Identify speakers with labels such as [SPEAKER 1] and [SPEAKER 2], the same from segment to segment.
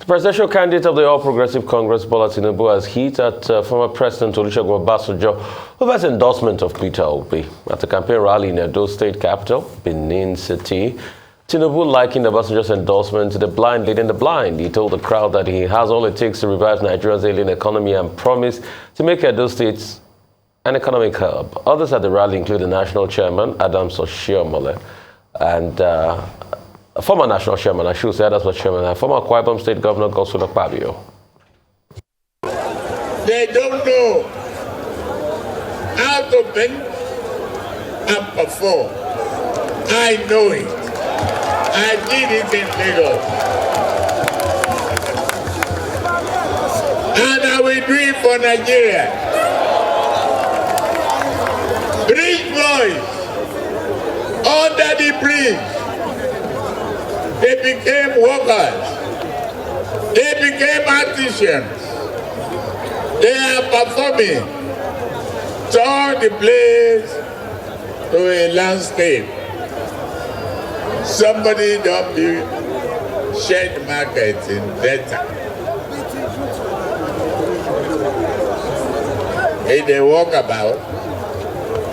[SPEAKER 1] The presidential candidate of the All Progressive Congress, Bola Tinubu, has hit at former President Olusegun Obasanjo over his endorsement of Peter Obi. At a campaign rally in Edo State capital, Benin City, Tinubu likened Obasanjo's endorsement to the blind leading the blind. He told the crowd that he has all it takes to revive Nigeria's ailing economy and promised to make Edo State an economic hub. Others at the rally include the national chairman, Adams Oshiomhole, and former national chairman, I should say, Adams Oshiomhole, and former Akwa Ibom State Governor, Godswill Akpabio.
[SPEAKER 2] They don't know how to think and perform. I know it. I did it in Lagos. And I will do it for Nigeria. Rich boys, under the bridge, they became workers. They became artisans. They are performing. Turn the place to a landscape. Somebody don't build shed markets in Delta. In the walkabout,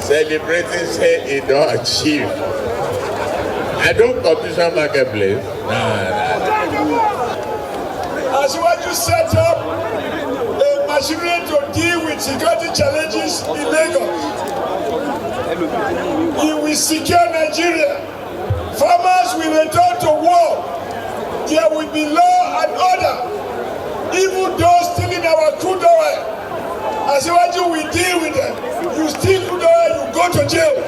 [SPEAKER 2] celebrating say it don't achieve. I don't commission marketplace.
[SPEAKER 3] As you want to set up a machinery to deal with security challenges in Lagos, it will secure Nigeria. Farmers will return to war. There will be law and order. Even those stealing our crude oil, as you want to, we deal with them. You steal crude oil, you go to jail.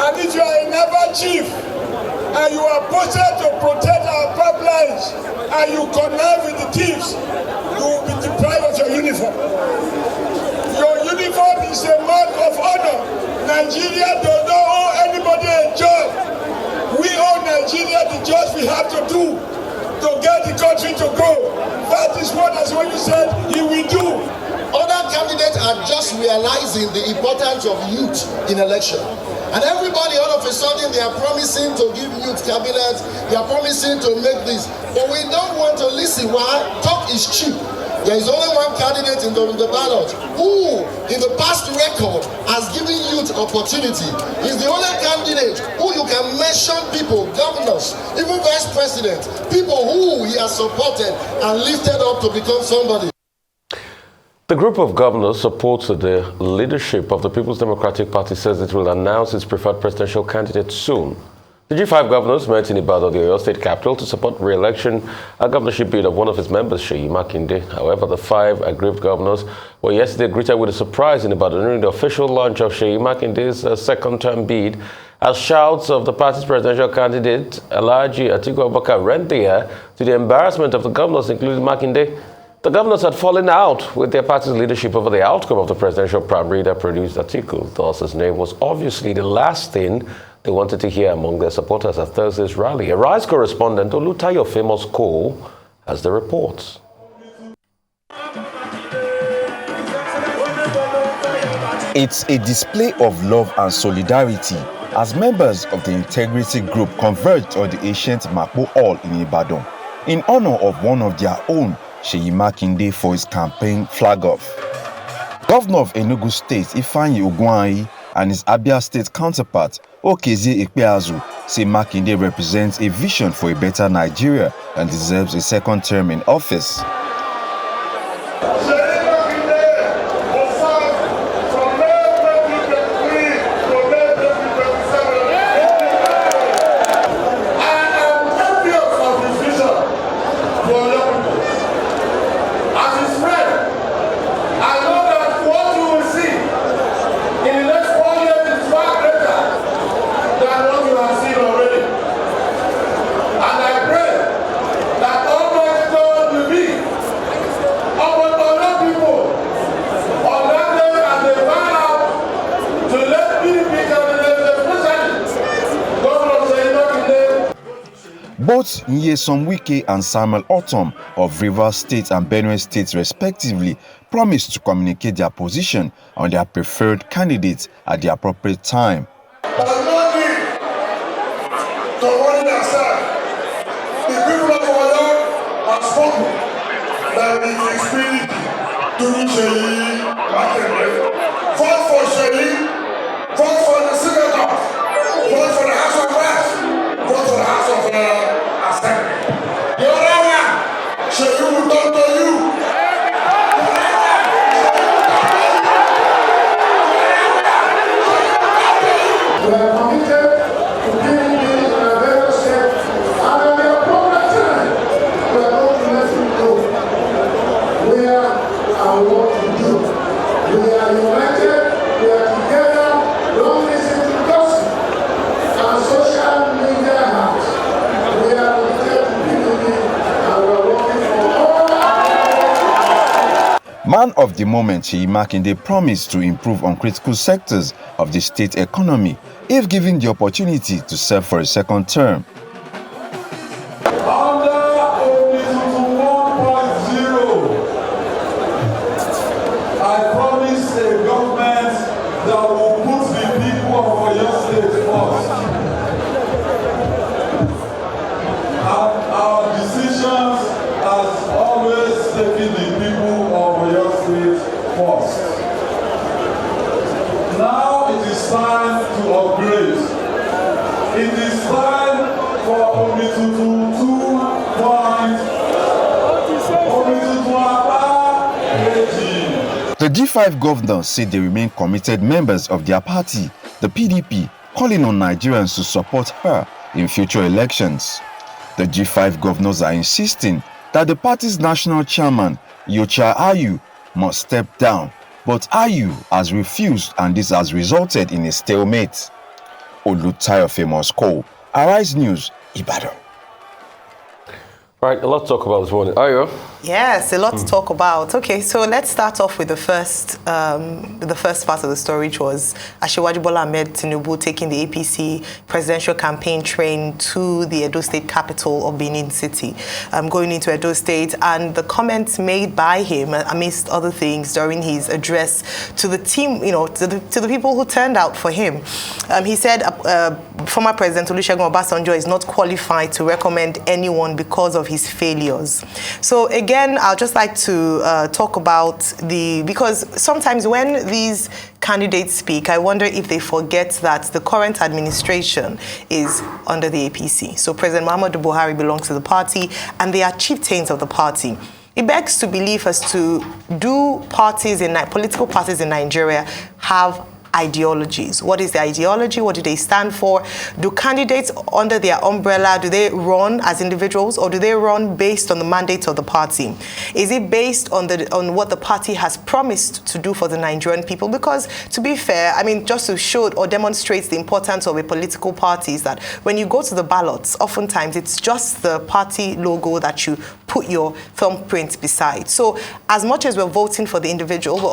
[SPEAKER 3] And if you are a naval chief and you are posted to protect our pipelines and you connive with the thieves, you will be deprived of your uniform. Your uniform is a mark of honor. Nigeria does not owe anybody a job. We owe Nigeria the jobs we have to do to get the country to grow. That is what, as when you said, he will do.
[SPEAKER 4] Other candidates are just realizing the importance of youth in election. And everybody, all of a sudden, they are promising to give youth cabinets, they are promising to make this. But we don't want to listen. Why? Talk is cheap. There is only one candidate in the ballot who, in the past record, has given youth opportunity. He's the only candidate who you can mention people, governors, even vice presidents, people who he has supported and lifted up to become somebody.
[SPEAKER 1] The group of governors supports the leadership of the People's Democratic Party says it will announce its preferred presidential candidate soon. The G5 governors met in Ibadan, the Oyo State capital, to support re-election a governorship bid of one of its members, Seyi Makinde. However, the 5 aggrieved governors were yesterday greeted with a surprise in Ibadan during the official launch of Seyi Makinde's second-term bid, as shouts of the party's presidential candidate, Alhaji Atiku Abubakar, rent the air to the embarrassment of the governors, including Makinde. The governors had fallen out with their party's leadership over the outcome of the presidential primary that produced Atiku. Thus, his name was obviously the last thing they wanted to hear among their supporters at Thursday's rally. Arise correspondent Olutayo Famous Cole has the reports.
[SPEAKER 5] It's a display of love and solidarity as members of the Integrity Group converged on the ancient Mapo Hall in Ibadan in honor of one of their own, Seyi Makinde, for his campaign flag-off. Governor of Enugu State, Ifeanyi Ugwuanyi, and his Abia State counterpart, Okezie Ikpeazu, say Makinde represents a vision for a better Nigeria and deserves a second term in office. Both Nyesom Wike and Samuel Otom of Rivers State and Benue State respectively promised to communicate their position on their preferred candidates at the appropriate time.
[SPEAKER 3] But no need to worry ourselves. The people of Oyo are fought that is the spirit to Sheyi Makinde. Fought for Sheyi, fought for the senators, fought for the House of Reps, fought for the House of Assembly. The other one, Sheyi will talk to you. We are committed to giving this in a better state, and at the appropriate time, we are going to let you know where and what to do. We are united, we are together, don't listen to gossip and social media hacks. We are committed to PDP and we are working for all.
[SPEAKER 5] Man of the moment, Sheyi Makinde promised to improve on critical sectors of the state economy if given the opportunity to serve for a second term.
[SPEAKER 3] Under Tinubu 1.0, I promise a government that will put the people of Oyo State first. And our decisions has always taken the people of Oyo State first. Now it is time to upgrade. It is time for Omitutu 2.0.
[SPEAKER 5] The G5 governors say they remain committed members of their party, the PDP, calling on Nigerians to support her in future elections. The G5 governors are insisting that the party's national chairman, Yocha Ayu, must step down, but Ayu has refused, and this has resulted in a stalemate. Olutayo Famous Cole, Arise News, Ibadan.
[SPEAKER 1] Right, a lot to talk about this morning. Ayo?
[SPEAKER 6] Yes, a lot to talk about. Okay, so let's start off with the first part of the story, which was Asiwaju Bola Ahmed Tinubu taking the APC presidential campaign train to the Edo State capital of Benin City, going into Edo State, and the comments made by him, amidst other things, during his address to the team, to the people who turned out for him. He said former President Olusegun Obasanjo is not qualified to recommend anyone because of his failures. So again, I'd just like to talk about because sometimes when these candidates speak, I wonder if they forget that the current administration is under the APC. So President Muhammadu Buhari belongs to the party, and they are chieftains of the party. It begs to believe as to, do political parties in Nigeria have ideologies? What is the ideology? What do they stand for? Do candidates under their umbrella, do they run as individuals, or do they run based on the mandate of the party? Is it based on what the party has promised to do for the Nigerian people? Because to be fair, I mean, just to show or demonstrate the importance of a political party is that when you go to the ballots, oftentimes it's just the party logo that you put your thumbprint beside. So as much as we're voting for the individual, we're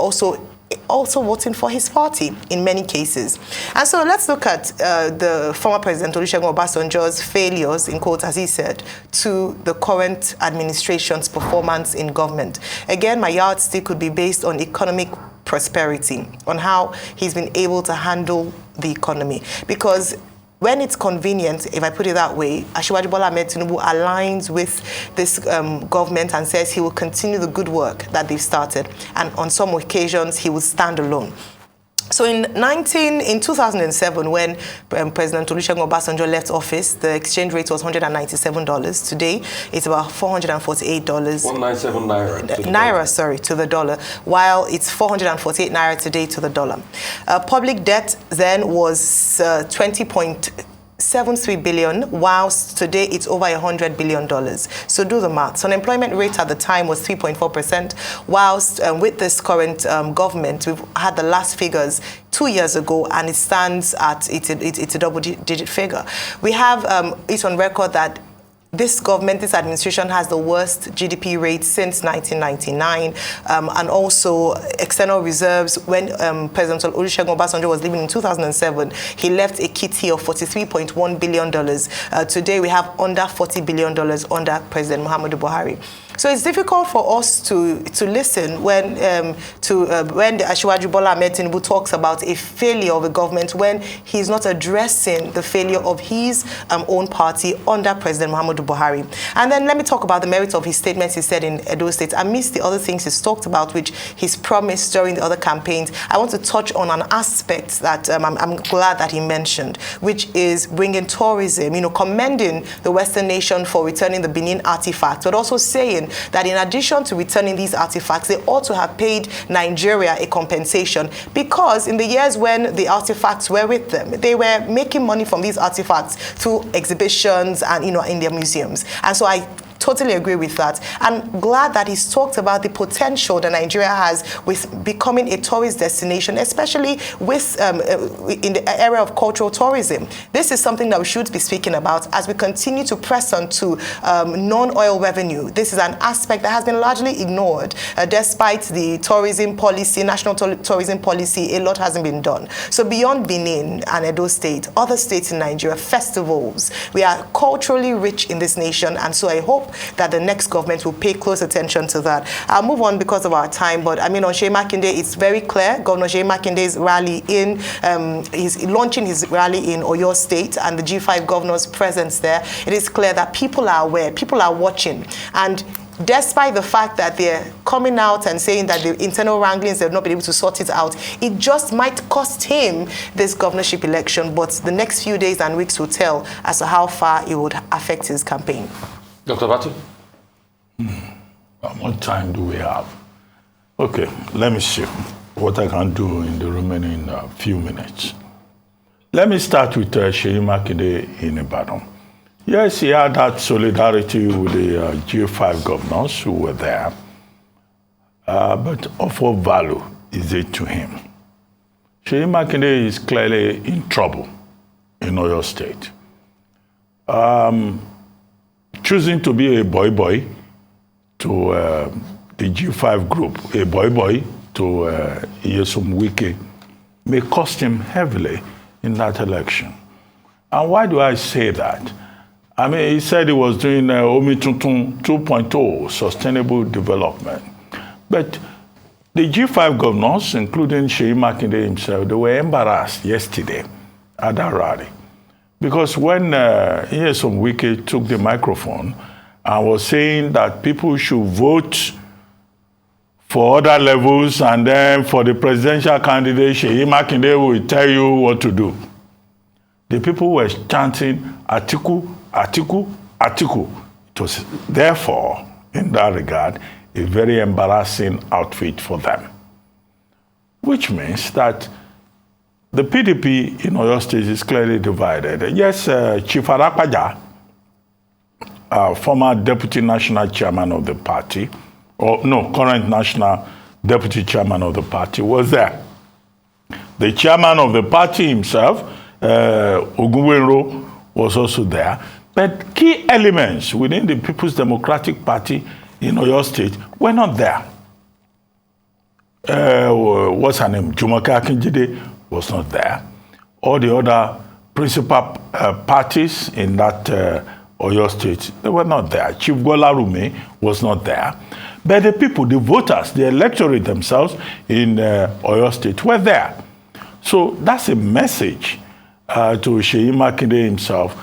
[SPEAKER 6] also voting for his party in many cases. And so let's look at the former President Olusegun Obasanjo's failures, in quotes, as he said, to the current administration's performance in government. Again, my yardstick could be based on economic prosperity, on how he's been able to handle the economy. Because when it's convenient, if I put it that way, Asiwaju Bola Ahmed Tinubu aligns with this government and says he will continue the good work that they've started. And on some occasions, he will stand alone. So in 2007, when President Olusegun Obasanjo left office, the exchange rate was $197. Today, it's about $448.
[SPEAKER 1] 197
[SPEAKER 6] naira to the dollar, while it's 448 naira today to the dollar. Public debt then was 20.73 billion, whilst today it's over $100 billion. So do the maths. Unemployment rate at the time was 3.4%, whilst with this current government, we've had the last figures 2 years ago, and it stands at it's a double-digit figure. We have it on record that this government, this administration, has the worst GDP rate since 1999, and also external reserves. When President Olusegun Obasanjo was living in 2007, he left a kitty of $43.1 billion. Today, we have under $40 billion under President Muhammadu Buhari. So it's difficult for us to listen when when Asiwaju Bola Ahmed Tinubu talks about a failure of a government when he's not addressing the failure of his own party under President Muhammadu Buhari. And then let me talk about the merits of his statements he said in Edo State. Amidst the other things he's talked about, which he's promised during the other campaigns, I want to touch on an aspect that I'm glad that he mentioned, which is bringing tourism, commending the Western nation for returning the Benin artifacts, but also saying that in addition to returning these artifacts, they ought to have paid Nigeria a compensation, because in the years when the artifacts were with them, they were making money from these artifacts through exhibitions and, in their museums. And so I totally agree with that. I'm glad that he's talked about the potential that Nigeria has with becoming a tourist destination, especially with in the area of cultural tourism. This is something that we should be speaking about as we continue to press on to non-oil revenue. This is an aspect that has been largely ignored. Despite the tourism policy, national tourism policy, a lot hasn't been done. So beyond Benin and Edo State, other states in Nigeria, festivals, we are culturally rich in this nation, and so I hope that the next government will pay close attention to that. I'll move on because of our time, but on Seyi Makinde, it's very clear. Governor Seyi Makinde's rally he's launching his rally in Oyo State and the G5 governors' presence there. It is clear that people are aware, people are watching, and despite the fact that they're coming out and saying that the internal wranglings, they've not been able to sort it out, it just might cost him this governorship election, but the next few days and weeks will tell as to how far it would affect his campaign.
[SPEAKER 1] Dr. Bati?
[SPEAKER 7] How much time do we have? Okay, let me see what I can do in the remaining few minutes. Let me start with Seyi Makinde in Ibadan. Yes, he had that solidarity with the G5 governors who were there, but of what value is it to him? Seyi Makinde is clearly in trouble in Oyo State. Choosing to be a boy to the G5 group, a boy to Nyesom Wike, may cost him heavily in that election. And why do I say that? I mean, he said he was doing Omituntun 2.0, sustainable development. But the G5 governors, including Seyi Makinde himself, they were embarrassed yesterday at that rally. Because when Nyesom Wike took the microphone and was saying that people should vote for other levels and then for the presidential candidate, Seyi Makinde will tell you what to do. The people were chanting, Atiku, Atiku, Atiku. It was therefore, in that regard, a very embarrassing outfit for them. Which means that the PDP in Oyo State is clearly divided. Yes, Chief Arapaja, former deputy national chairman of the party, current national deputy chairman of the party, was there. The chairman of the party himself, Ogunwenro, was also there. But key elements within the People's Democratic Party in Oyo State were not there. What's her name? Jumoke Akinjide was not there. All the other principal parties in that Oyo State, they were not there. Chief Golarume was not there. But the people, the voters, the electorate themselves in Oyo State were there. So that's a message to Seyi Makinde himself,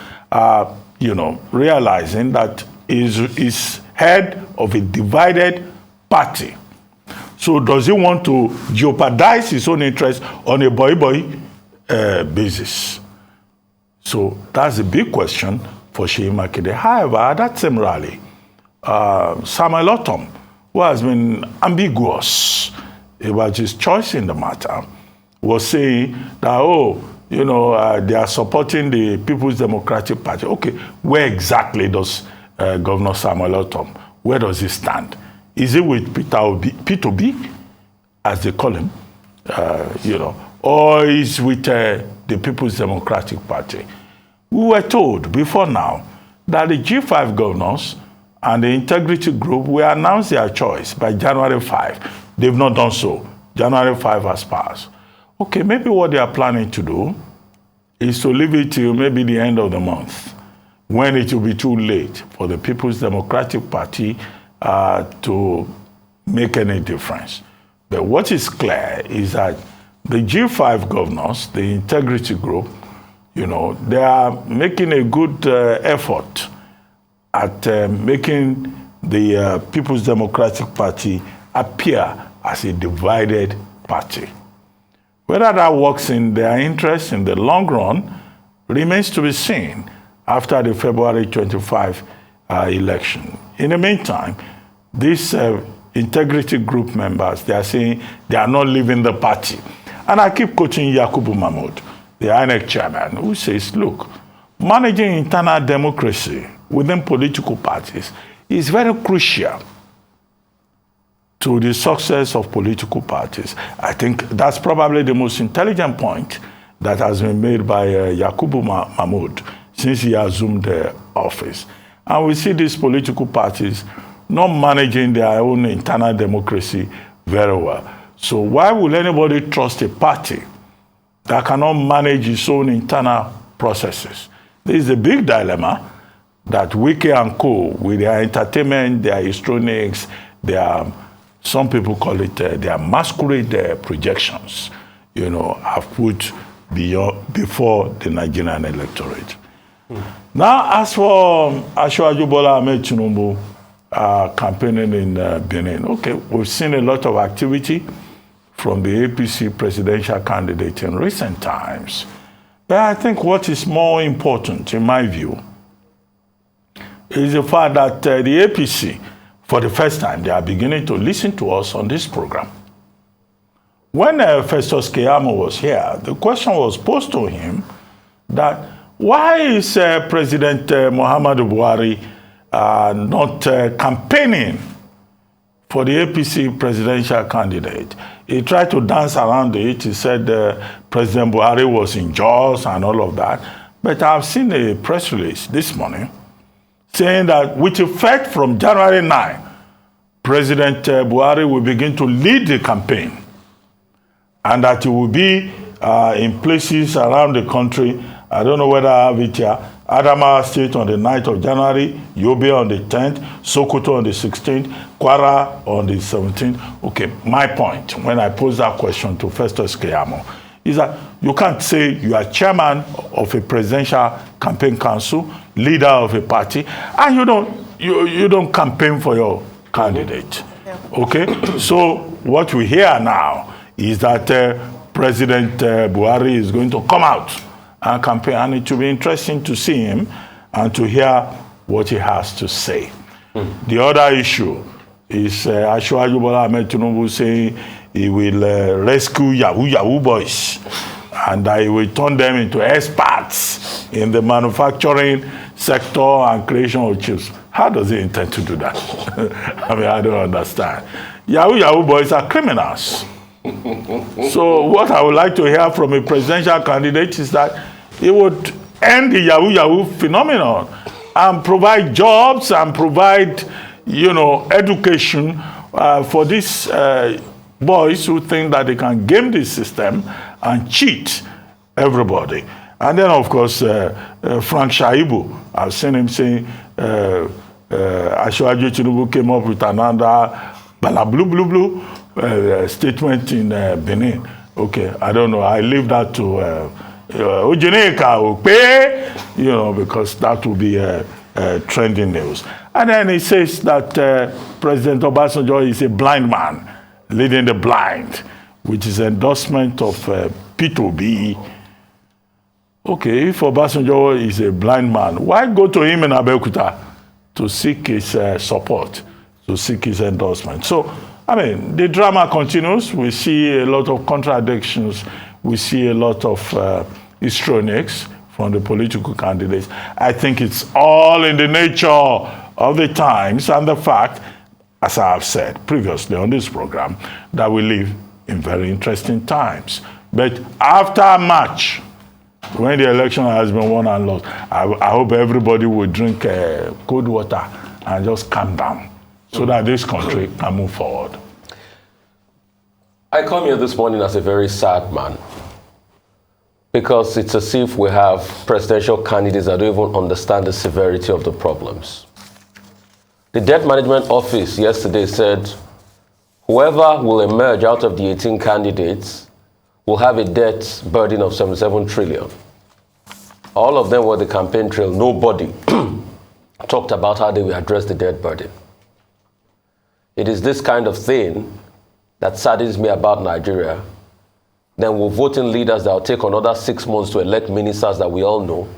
[SPEAKER 7] realizing that he's head of a divided party. So does he want to jeopardize his own interests on a boy basis? So that's a big question for Seyi Makinde. However, at that same rally, Samuel Otom, who has been ambiguous about his choice in the matter, was saying that, they are supporting the People's Democratic Party. Okay, where exactly does Governor Samuel Otom, where does he stand? Is it with P2B, as they call him, or is with the People's Democratic Party? We were told before now that the G5 governors and the integrity group will announce their choice by January 5. They've not done so. January 5 has passed. Okay, maybe what they are planning to do is to leave it till maybe the end of the month, when it will be too late for the People's Democratic Party to make any difference. But what is clear is that the G5 governors, the integrity group, they are making a good effort at making the People's Democratic Party appear as a divided party. Whether that works in their interest in the long run remains to be seen after the February 25 election. In the meantime, these integrity group members, they are saying they are not leaving the party. And I keep quoting Yakubu Mahmoud, the INEC chairman, who says, look, managing internal democracy within political parties is very crucial to the success of political parties. I think that's probably the most intelligent point that has been made by Yakubu Mahmoud since he assumed the office. And we see these political parties not managing their own internal democracy very well. So why would anybody trust a party that cannot manage its own internal processes? This is a big dilemma that Wike and Co, with their entertainment, their histrionics, their, some people call it their masquerade projections, have put before the Nigerian electorate. Now, as for Asiwaju Bola Ahmed Tinubu campaigning in Benin, okay, we've seen a lot of activity from the APC presidential candidate in recent times. But I think what is more important, in my view, is the fact that the APC, for the first time, they are beginning to listen to us on this program. When Festus Keyamo was here, the question was posed to him that why is President Muhammadu Buhari not campaigning for the APC presidential candidate? He tried to dance around it. He said President Buhari was in Jos and all of that. But I've seen a press release this morning saying that with effect from January 9, President Buhari will begin to lead the campaign and that he will be in places around the country. I don't know whether I have it here. Adamawa State on the 9th of January, Yobe on the 10th, Sokoto on the 16th, Kwara on the 17th. Okay, my point when I pose that question to Festus Keyamo is that you can't say you are chairman of a presidential campaign council, leader of a party, and you don't campaign for your candidate. Yeah. Okay, so what we hear now is that President Buhari is going to come out and campaign, and it will be interesting to see him and to hear what he has to say. The other issue is Asiwaju Bola Ahmed Tinubu saying he will rescue Yahoo boys and he will turn them into experts in the manufacturing sector and creation of chips. How does he intend to do that? I mean, I don't understand. Yahoo boys are criminals. So what I would like to hear from a presidential candidate is that he would end the Yahoo phenomenon and provide jobs and provide, education for these boys who think that they can game the system and cheat everybody. And then, of course, Frank Shaibu, I've seen him saying Asiwaju Tinubu came up with another blue statement in Benin. Okay, I don't know. I leave that to Ujineka Okpe, because that will be trending news. And then he says that President Obasanjo is a blind man, leading the blind, which is endorsement of P2B. Okay, if Obasanjo is a blind man, why go to him in Abeokuta to seek his support, to seek his endorsement? So, I mean, the drama continues. We see a lot of contradictions. We see a lot of histrionics from the political candidates. I think it's all in the nature of the times and the fact, as I have said previously on this program, that we live in very interesting times. But after March, when the election has been won and lost, I hope everybody will drink cold water and just calm down so that this country can move forward.
[SPEAKER 1] I come here this morning as a very sad man because it's as if we have presidential candidates that don't even understand the severity of the problems. The Debt Management Office yesterday said whoever will emerge out of the 18 candidates will have a debt burden of 77 trillion. All of them were the campaign trail. Nobody talked about how they will address the debt burden. It is this kind of thing that saddens me about Nigeria. Then we're voting leaders that will take another 6 months to elect ministers that we all know,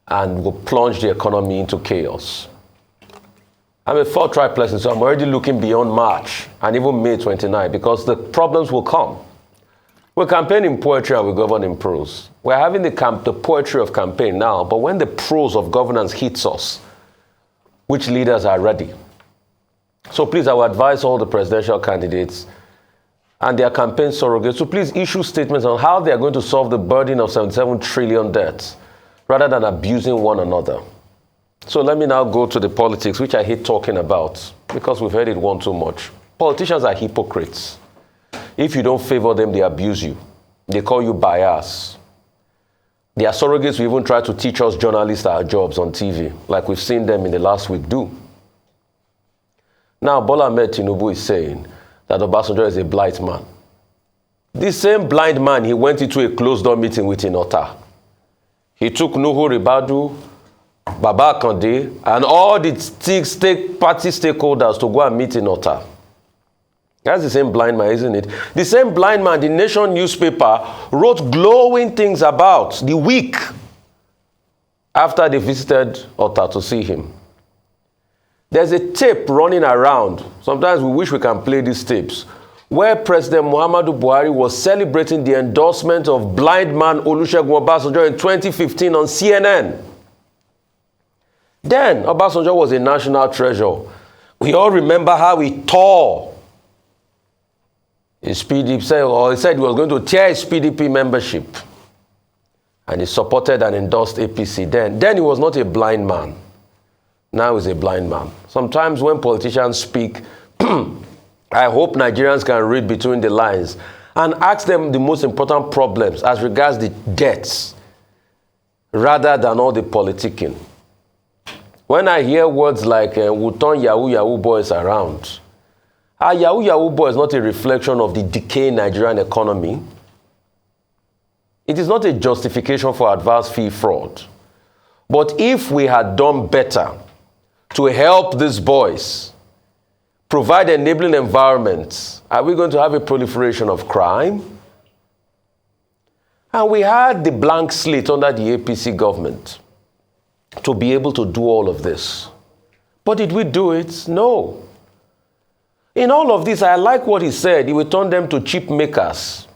[SPEAKER 1] and will plunge the economy into chaos. I'm a four-tribe person, so I'm already looking beyond March and even May 29 because the problems will come. We're campaigning poetry and we govern in prose. We're having the poetry of campaign now, but when the prose of governance hits us, which leaders are ready? So please, I will advise all the presidential candidates and their campaign surrogates to please issue statements on how they are going to solve the burden of 77 trillion debts rather than abusing one another. So let me now go to the politics, which I hate talking about because we've heard it one too much. Politicians are hypocrites. If you don't favor them, they abuse you. They call you bias. Their surrogates will even try to teach us journalists our jobs on TV, like we've seen them in the last week do. Now, Bola Ahmed Tinubu is saying that Obasanjo is a blind man. This same blind man, he went into a closed-door meeting with Inota. He took Nuhu Ribadu, Baba Kande, and all the party stakeholders to go and meet Inota. That's the same blind man, isn't it? The same blind man, the Nation newspaper, wrote glowing things about the week after they visited Ota to see him. There's a tape running around. Sometimes we wish we can play these tapes, where President Muhammadu Buhari was celebrating the endorsement of blind man Olusegun Obasanjo in 2015 on CNN. Then, Obasanjo was a national treasure. We all remember how he tore his PDP, he said he was going to tear his PDP membership. And he supported and endorsed APC then. Then he was not a blind man. Now he's a blind man. Sometimes when politicians speak, I hope Nigerians can read between the lines and ask them the most important problems as regards the debts, rather than all the politicking. When I hear words like, we'll turn Yahoo boys around, Yahoo boy is not a reflection of the decaying Nigerian economy. It is not a justification for advanced fee fraud. But if we had done better to help these boys, provide enabling environments, are we going to have a proliferation of crime? And we had the blank slate under the APC government to be able to do all of this. But did we do it? No. In all of this, I like what he said. He will turn them to chip makers.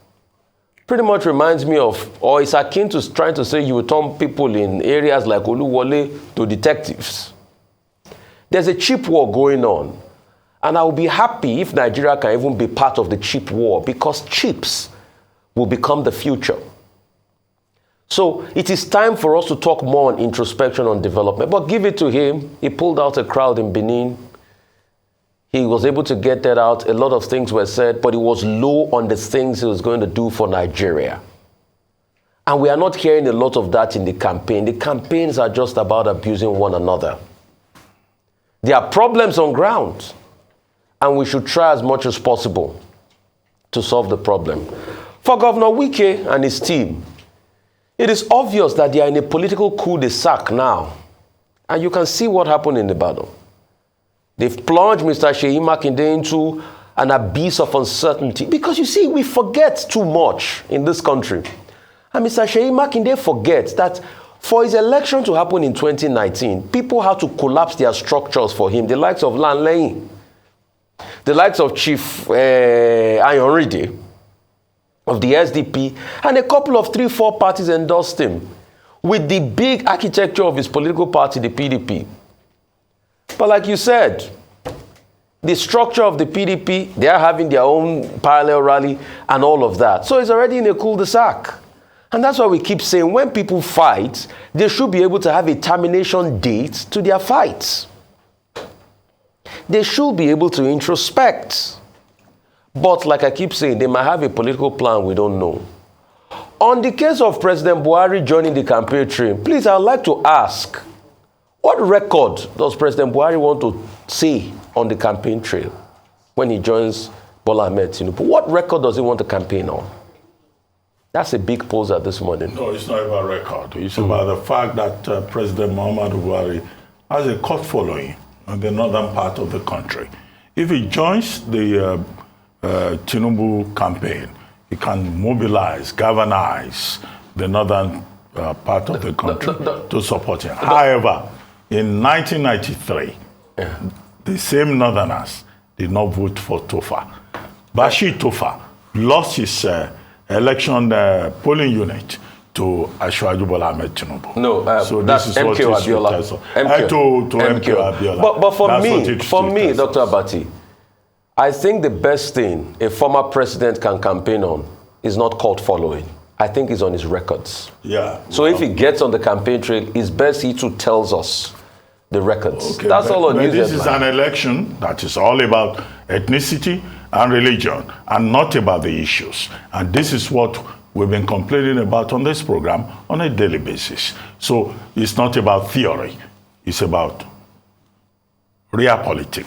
[SPEAKER 1] Pretty much reminds me of, or it's akin to trying to say you will turn people in areas like Oluwole to detectives. There's a chip war going on. And I will be happy if Nigeria can even be part of the chip war, because chips will become the future. So it is time for us to talk more on introspection, on development. But give it to him. He pulled out a crowd in Benin. He was able to get that out. A lot of things were said, but he was low on the things he was going to do for Nigeria. And we are not hearing a lot of that in the campaign. The campaigns are just about abusing one another. There are problems on ground, and we should try as much as possible to solve the problem. For Governor Wike and his team, it is obvious that they are in a political cul-de-sac now. And you can see what happened in the battle. They've plunged Mr. Seyi Makinde into an abyss of uncertainty. Because you see, we forget too much in this country. And Mr. Seyi Makinde forgets that for his election to happen in 2019, people had to collapse their structures for him. The likes of Lanley, the likes of Chief Ayanride of the SDP, and a couple of 3-4 parties endorsed him with the big architecture of his political party, the PDP. But like you said, the structure of the PDP, they are having their own parallel rally and all of that. So it's already in a cul-de-sac. And that's why we keep saying when people fight, they should be able to have a termination date to their fights. They should be able to introspect. But like I keep saying, they might have a political plan we don't know. On the case of President Buhari joining the campaign train, please, I would like to ask, What record does President Buhari want to see on the campaign trail when he joins Bola Ahmed Tinubu? What record does he want to campaign on? That's a big poser this morning.
[SPEAKER 7] No, it's not about record. It's about the fact that President Muhammadu Buhari has a cult following in the northern part of the country. If he joins the Tinubu campaign, he can mobilize, galvanize the northern part of the country to support him. However, in 1993, the same northerners did not vote for Tofa. Bashir Tofa lost his election polling unit to Asiwaju Bola Ahmed Tinubu.
[SPEAKER 1] No,
[SPEAKER 7] so
[SPEAKER 1] that's
[SPEAKER 7] this is what
[SPEAKER 1] MK Abiola.
[SPEAKER 7] to MK Abiola.
[SPEAKER 1] But for me, Dr. Abati, I think the best thing a former president can campaign on is not cult following. I think it's on his records.
[SPEAKER 7] Yeah.
[SPEAKER 1] So if he gets on the campaign trail, it's best he too tells us the records.
[SPEAKER 7] Okay,
[SPEAKER 1] that's all on news.
[SPEAKER 7] This is an election that is all about ethnicity and religion and not about the issues. And this is what we've been complaining about on this program on a daily basis. So it's not about theory. It's about realpolitik.